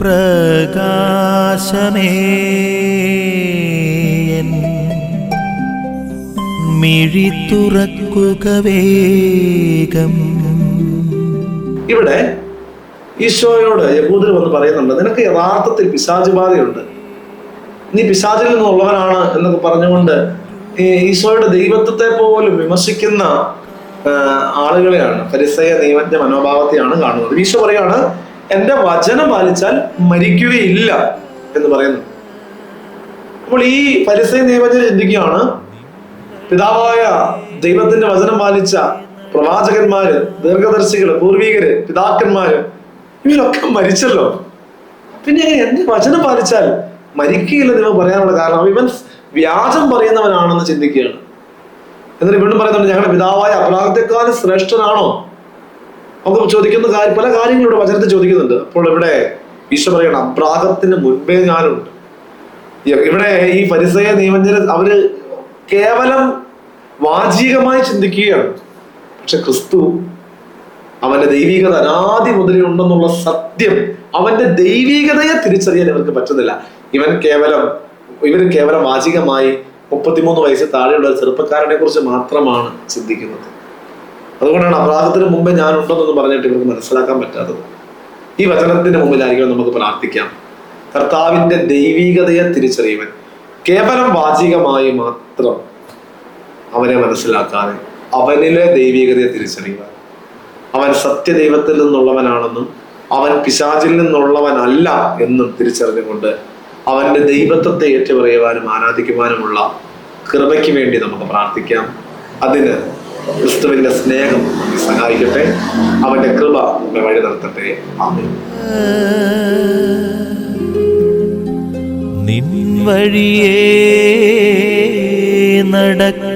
പ്രകാശമേ മിഴി തുറക്കുക വേഗം. ഇവിടെ ഈശോയോട് യഹൂദർ വന്ന് പറയുന്നുണ്ട്, നിനക്ക് യഥാർത്ഥത്തിൽ പിശാച് ബാധയുണ്ട്, നീ പിശാചിൽ നിന്നുള്ളവനാണ് എന്നൊക്കെ പറഞ്ഞുകൊണ്ട് ഈശോയുടെ ദൈവത്വത്തെ പോലും വിമർശിക്കുന്ന ആളുകളെയാണ്, ഫരിസേയ നിയമജ്ഞ മനോഭാവത്തെയാണ് കാണുന്നത്. ഈശോ പറയാണ്, എന്റെ വചനം പാലിച്ചാൽ മരിക്കുകയില്ല എന്ന് പറയുന്നു. അപ്പോൾ ഈ ഫരിസേയ നിയമജ്ഞർ ചിന്തിക്കുകയാണ്, പിതാവായ ദൈവത്തിന്റെ വചനം പാലിച്ച പ്രവാചകന്മാര്, ദീർഘദർശികള്, പൂർവികര്, പിതാക്കന്മാര് ഇവരൊക്കെ മരിച്ചല്ലോ, പിന്നെ എന്റെ വചനം പാലിച്ചാൽ മരിക്കുകയില്ലെന്ന് ഇവൻ പറയാനുള്ള കാരണം ഇവൻ വ്യാജം പറയുന്നവനാണെന്ന് ചിന്തിക്കുകയാണ്. എന്നിട്ട് വീണ്ടും പറയുന്നുണ്ട്, ഞങ്ങളുടെ പിതാവായ അബ്രാഹത്തെക്കാളും ശ്രേഷ്ഠനാണോ? നമുക്ക് ചോദിക്കുന്ന പല കാര്യങ്ങളും ഇവിടെ വചനത്തിൽ ചോദിക്കുന്നുണ്ട്. അപ്പോൾ ഇവിടെ ഈശോ പറയണം, അബ്രാഹത്തിന് മുൻപേ ഞാനുണ്ട്. ഇവിടെ ഈ ഫരിസേയ നിയമജ്ഞര് അവര് കേവലം വാചികമായി ചിന്തിക്കുകയാണ്. പക്ഷെ ക്രിസ്തു അവന്റെ ദൈവികത അനാദി മുതലേ ഉണ്ടെന്നുള്ള സത്യം, അവന്റെ ദൈവികതയെ തിരിച്ചറിയാൻ ഇവർക്ക് പറ്റുന്നില്ല. ഇവര് കേവലം വാചികമായി 33 വയസ്സിൽ താഴെയുള്ള ചെറുപ്പക്കാരനെ കുറിച്ച് മാത്രമാണ് ചിന്തിക്കുന്നത്. അതുകൊണ്ടാണ് അബ്രാഹത്തിന് മുമ്പേ ഞാൻ ഉണ്ടെന്നൊന്നും പറഞ്ഞിട്ട് ഇവർക്ക് മനസ്സിലാക്കാൻ പറ്റാത്തത്. ഈ വചനത്തിന്റെ മുമ്പിലായിരിക്കും നമുക്ക് പ്രാർത്ഥിക്കാം. കർത്താവിന്റെ ദൈവികതയെ തിരിച്ചറിയുവാൻ, കേവലം വാചികമായി മാത്രം അവനെ മനസ്സിലാക്കാതെ അവനിലെ ദൈവികതയെ തിരിച്ചറിയുവാൻ, അവൻ സത്യദൈവത്തിൽ നിന്നുള്ളവനാണെന്നും അവൻ പിശാചിൽ നിന്നുള്ളവനല്ല എന്നും തിരിച്ചറിഞ്ഞുകൊണ്ട് അവന്റെ ദൈവത്വത്തെ ഏറ്റുപറയുവാനും ആരാധിക്കുവാനുമുള്ള കൃപയ്ക്ക് വേണ്ടി നമുക്ക് പ്രാർത്ഥിക്കാം. അതിന് ക്രിസ്തുവിന്റെ സ്നേഹം നമ്മെ സഹായിക്കട്ടെ. അവന്റെ കൃപ നമ്മെ വഴി നടത്തട്ടെ. ആമേൻ. നിൻ വഴിയേ നടക്ക